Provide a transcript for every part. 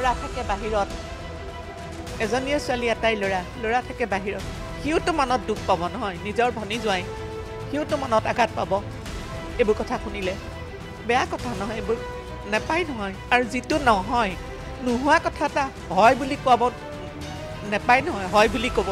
ল'ৰা থাকে বাহিৰত এজনীয়ে ছোৱালী এটাই ল'ৰা থাকে বাহিৰত সিওতো মনত দুখ পাব নহয় নিজৰ ভনী জোৱাই সিওতো মনত আঘাত পাব এইবোৰ কথা শুনিলে বেয়া কথা নহয় এইবোৰ নেপায় নহয় আৰু যিটো নহয় নোহোৱা কথা এটা হয় বুলি ক'ব নেপায় নহয় হয় বুলি ক'ব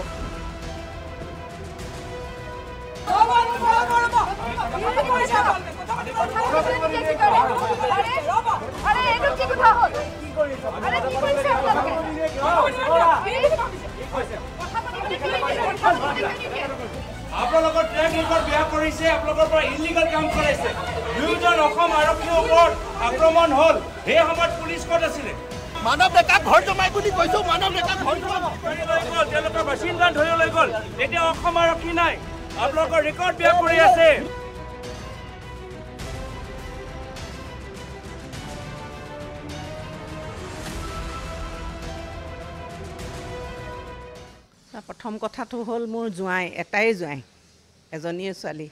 আপোনালোকৰ ট্ৰেক ৰেকৰ্ড বেয়া কৰিছে আপোনালোকৰ পৰা ইলিগেল কাম কৰাইছে দুয়োজন অসম আৰক্ষীৰ ওপৰত আক্ৰমণ হ'ল সেই সময়ত পুলিচ ক'ত আছিলে মানৱ ডেকা ঘৰ জমাই বুলি কৈছো মানৱ ডেকা ঘৰ তেওঁলোকৰ বাসিন্দা ধৰি লৈ গ'ল এতিয়া অসম আৰক্ষী নাই আপোনালোকৰ ৰেকৰ্ড বেয়া কৰি আছে প্ৰথম কথাটো হ'ল মোৰ জোঁৱাই এটাই জোঁৱাই এজনীয়ে ছোৱালী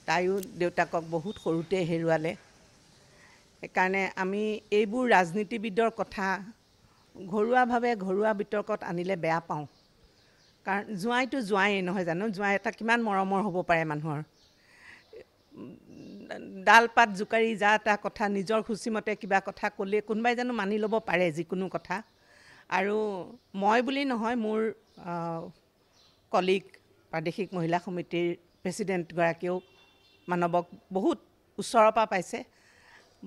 তাইও দেউতাকক বহুত সৰুতে হেৰুৱালে সেইকাৰণে আমি এইবোৰ ৰাজনীতিবিদৰ কথা ঘৰুৱাভাৱে ঘৰুৱা বিতৰ্কত আনিলে বেয়া পাওঁ কাৰণ জোঁৱাইটো জোঁৱাই নহয় জানো জোঁৱাই এটা কিমান মৰমৰ হ'ব পাৰে মানুহৰ ডাল পাত জোকাৰি যা এটা কথা নিজৰ খুচিমতে কিবা কথা ক'লে কোনোবাই জানো মানি ল'ব পাৰে যিকোনো কথা আৰু মই বুলি নহয় মোৰ কলিগ প্ৰাদেশিক মহিলা সমিতিৰ প্ৰেচিডেণ্টগৰাকীয়েও মানৱক বহুত ওচৰৰ পৰা পাইছে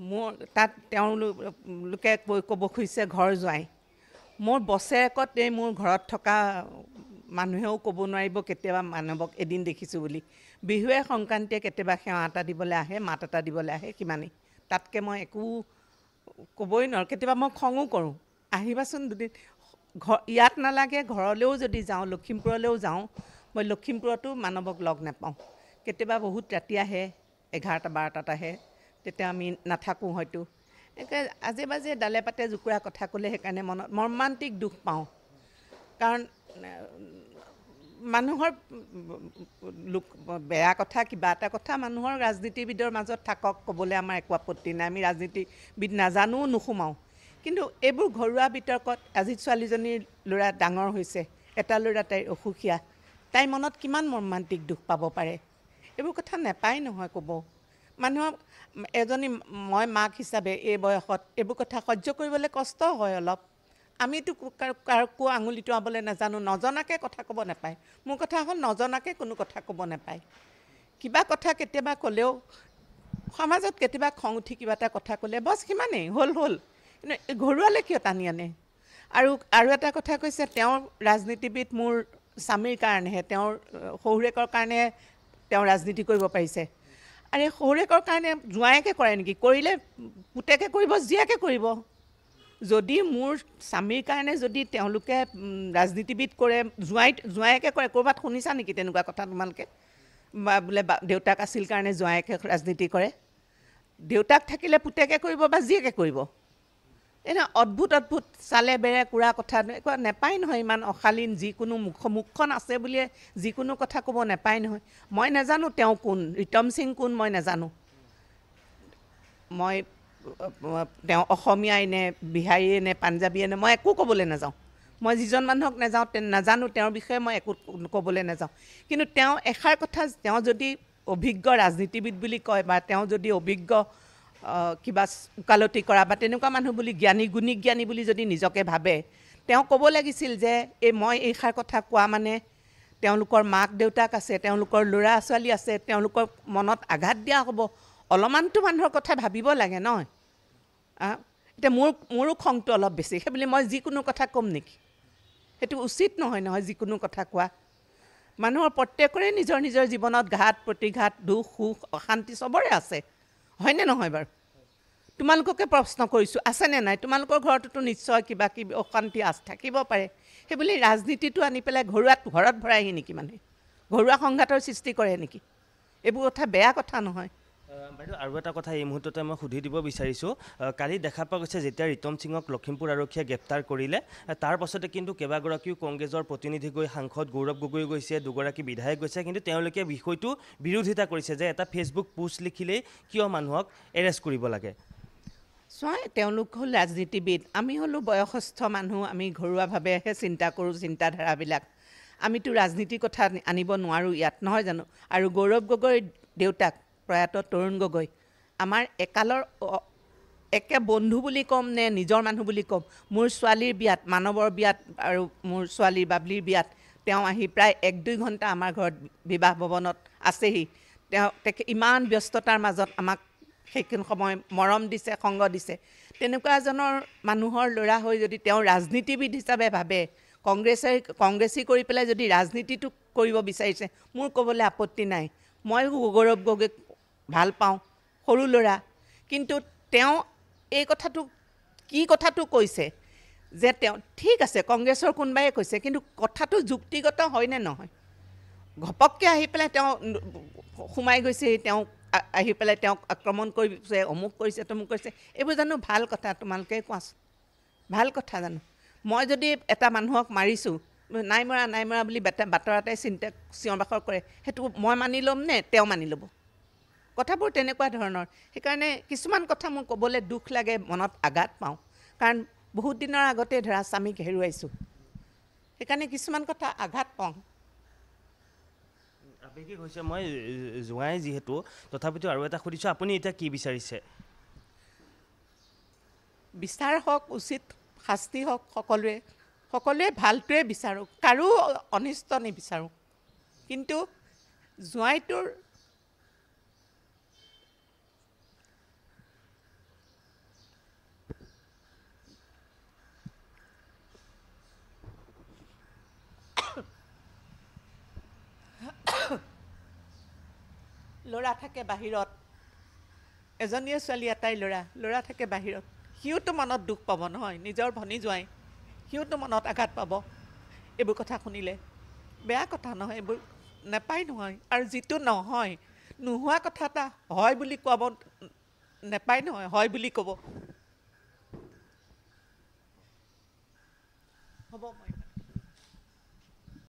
মোৰ তাত তেওঁলোকে ক'ব খুজিছে ঘৰ জোঁৱাই মোৰ বছৰেকত এই মোৰ ঘৰত থকা মানুহেও ক'ব নোৱাৰিব কেতিয়াবা মানৱক এদিন দেখিছোঁ বুলি বিহুৱে সংক্ৰান্তিয়ে কেতিয়াবা সেৱা এটা দিবলৈ আহে মাত এটা দিবলৈ আহে সিমানেই তাতকৈ মই একো ক'বই নোৱাৰোঁ কেতিয়াবা মই খঙো কৰোঁ আহিবাচোন দুদিন ইয়াত নালাগে ঘৰলৈও যদি যাওঁ লখিমপুৰলৈও যাওঁ মই লখিমপুৰতো মানৱক লগ নাপাওঁ কেতিয়াবা বহুত ৰাতি আহে 11-12টাত আহে তেতিয়া আমি নাথাকোঁ হয়তো একে আজে বাজে ডালে পাতে জোকুৰা কথা ক'লে সেইকাৰণে মনত মৰ্মান্তিক দুখ পাওঁ কাৰণ মানুহৰ বেয়া কথা কিবা এটা কথা মানুহৰ ৰাজনীতিবিদৰ মাজত থাকক ক'বলৈ আমাৰ একো আপত্তি নাই আমি ৰাজনীতিবিদ নাজানো নোসোমাওঁ কিন্তু এইবোৰ ঘৰুৱা বিতৰ্কত আজি ছোৱালীজনীৰ ল'ৰা ডাঙৰ হৈছে এটা ল'ৰা তাইৰ অসুখীয়া তাইৰ মনত কিমান মৰ্মান্তিক দুখ পাব পাৰে এইবোৰ কথা নেপায় নহয় ক'ব মানুহক এজনী মই মাক হিচাপে এই বয়সত এইবোৰ কথা সহ্য কৰিবলৈ কষ্ট হয় অলপ আমিতো কাকো আঙুলি টুৱাবলৈ নাজানো নজনাকৈ কথা ক'ব নাপায় মোৰ কথা হ'ল নজনাকৈ কোনো কথা ক'ব নাপায় কিবা কথা কেতিয়াবা ক'লেও সমাজত কেতিয়াবা খং উঠি কিবা এটা কথা ক'লে বছ সিমানেই হ'ল কিন্তু ঘৰুৱালৈ কিয় টানি আনে আৰু এটা কথা কৈছে তেওঁৰ ৰাজনীতিবিদ মোৰ স্বামীৰ কাৰণেহে তেওঁৰ শহুৰেকৰ কাৰণে তেওঁ ৰাজনীতি কৰিব পাৰিছে আৰু এই শহুৰেকৰ কাৰণে জোঁৱাইকে কৰে নেকি কৰিলে পুতেকে কৰিব জীয়াকে কৰিব যদি মোৰ স্বামীৰ কাৰণে যদি তেওঁলোকে ৰাজনীতিবিদ কৰে জোঁৱাইকে কৰে ক'ৰবাত শুনিছা নেকি তেনেকুৱা কথা তোমালোকে বোলে দেউতাক আছিল কাৰণে জোঁৱাইকে ৰাজনীতি কৰে দেউতাক থাকিলে পুতেকে কৰিব বা জীয়েকে কৰিব এনে অদ্ভুত চালে বেৰে কুৰা কথা একো নেপায় নহয় ইমান অশালীন যিকোনো মুখখন আছে বুলিয়ে যিকোনো কথা ক'ব নেপায় নহয় মই নাজানো তেওঁ কোন ৰিতম সিং কোন মই নাজানো মই তেওঁ অসমীয়াই নে বিহাৰীয়ে নে পাঞ্জাবীয়ে নে মই একো ক'বলৈ নাযাওঁ মই যিজন মানুহক নাজানো তেওঁৰ বিষয়ে মই একো ক'বলৈ নাযাওঁ কিন্তু তেওঁ এষাৰ কথা তেওঁ যদি অভিজ্ঞ ৰাজনীতিবিদ বুলি কয় বা তেওঁ যদি অভিজ্ঞ কিবা ওকালতি কৰা বা তেনেকুৱা মানুহ বুলি গুণী জ্ঞানী বুলি যদি নিজকে ভাবে তেওঁ ক'ব লাগিছিল যে মই এইষাৰ কথা কোৱা মানে তেওঁলোকৰ মাক দেউতাক আছে তেওঁলোকৰ ল'ৰা ছোৱালী আছে তেওঁলোকৰ মনত আঘাত দিয়া হ'ব অলপমানটো মানুহৰ কথা ভাবিব লাগে নহয় এতিয়া মোৰো খংটো অলপ বেছি সেইবুলি মই যিকোনো কথা ক'ম নেকি সেইটো উচিত নহয় যিকোনো কথা কোৱা মানুহৰ প্ৰত্যেকৰে নিজৰ জীৱনত ঘাত প্ৰতিঘাত দুখ সুখ অশান্তি চবৰে আছে হয়নে নহয় বাৰু তোমালোককে প্ৰশ্ন কৰিছোঁ আছেনে নাই তোমালোকৰ ঘৰততো নিশ্চয় কিবা কিবি অশান্তি থাকিব পাৰে সেইবুলি ৰাজনীতিটো আনি পেলাই ঘৰত ভৰাইহি নেকি মানে ঘৰুৱা সংঘাতৰ সৃষ্টি কৰে নেকি এইবোৰ কথা বেয়া কথা নহয় বাইদেউ আৰু এটা কথা এই মুহূৰ্ততে মই সুধি দিব বিচাৰিছোঁ কালি দেখা পোৱা গৈছে যেতিয়া ৰিতম সিঙক লখিমপুৰ আৰক্ষীয়ে গ্ৰেপ্তাৰ কৰিলে তাৰ পাছতে কিন্তু কেইবাগৰাকীও কংগ্ৰেছৰ প্ৰতিনিধি গৈ সাংসদ গৌৰৱ গগৈ গৈছে দুগৰাকী বিধায়ক গৈছে কিন্তু তেওঁলোকে বিষয়টো বিৰোধিতা কৰিছে যে এটা ফেচবুক পোষ্ট লিখিলেই কিয় মানুহক এৰেষ্ট কৰিব লাগে চোৱা তেওঁলোক হ'ল ৰাজনীতিবিদ, আমি হ'লোঁ বয়সস্থ মানুহ, আমি ঘৰুৱাভাৱেহে চিন্তা কৰোঁ চিন্তাধাৰাবিলাক। আমিতো ৰাজনীতিৰ কথা আনিব নোৱাৰোঁ ইয়াত, নহয় জানো? আৰু গৌৰৱ গগৈৰ দেউতাক প্ৰয়াত তৰুণ গগৈ আমাৰ একালৰ একে বন্ধু বুলি ক'ম নে নিজৰ মানুহ বুলি ক'ম। মোৰ ছোৱালীৰ বিয়াত, মানৱৰ বিয়াত আৰু মোৰ ছোৱালীৰ বাবলিৰ বিয়াত তেওঁ আহি প্ৰায় 1-2 ঘণ্টা আমাৰ ঘৰত বিবাহ ভৱনত আছেহি। তেখেত ইমান ব্যস্ততাৰ মাজত আমাক সেইখিনি সময় মৰম দিছে, সংগ দিছে। তেনেকুৱা এজনৰ মানুহৰ ল'ৰা হৈ যদি তেওঁ ৰাজনীতিবিদ হিচাপে ভাবে, কংগ্ৰেছী কৰি পেলাই যদি ৰাজনীতিটো কৰিব বিচাৰিছে, মোৰ ক'বলৈ আপত্তি নাই। মই গৌৰৱ গগৈক ভাল পাওঁ, সৰু ল'ৰা। কিন্তু তেওঁ এই কথাটো কি কথাটো কৈছে যে তেওঁ ঠিক আছে কংগ্ৰেছৰ কোনোবাই কৈছে, কিন্তু কথাটো যুক্তিগত হয়নে নহয়? ঘপককৈ আহি পেলাই তেওঁ সোমাই গৈছে, তেওঁ আহি পেলাই তেওঁক আক্ৰমণ কৰিছে, অমুক কৰিছে, তমুক কৰিছে। এইবোৰ জানো ভাল কথা? তোমালোকে কোৱাচোন, ভাল কথা জানো? মই যদি এটা মানুহক মাৰিছোঁ, নাই মৰা বুলি বাটৰ এটাই চিঞৰ বাখৰ কৰে, সেইটো মই মানি ল'ম নে তেওঁ মানি ল'ব? কথাবোৰ তেনেকুৱা ধৰণৰ। সেইকাৰণে কিছুমান কথা মোৰ ক'বলৈ দুখ লাগে, মনত আঘাত পাওঁ। কাৰণ বহুত দিনৰ আগতে ধৰা স্বামীক হেৰুৱাইছোঁ, সেইকাৰণে কিছুমান কথা আঘাত পাওঁ। আৱেগিক হৈছে, মই জোঁৱাই যিহেতু, তথাপিতো আৰু এটা সুধিছোঁ, আপুনি এতিয়া কি বিচাৰিছে? বিচাৰ হওক, উচিত শাস্তি হওক, সকলোৱে ভালটোৱে বিচাৰোঁ, কাৰো অনিষ্ট নিবিচাৰোঁ। কিন্তু জোঁৱাইটোৰ ল'ৰা থাকে বাহিৰত, এজনীয়ে ছোৱালী এটাই ল'ৰা থাকে বাহিৰত। সিওতো মনত দুখ পাব নহয়, নিজৰ ভনী জোঁৱাই, সিওতো মনত আঘাত পাব এইবোৰ কথা শুনিলে। বেয়া কথা নহয়, এইবোৰ নেপায় নহয়। আৰু যিটো নহয়, নোহোৱা কথা এটা হয় বুলি ক'ব নেপায় নহয়, হয় বুলি ক'ব। হ'ব মই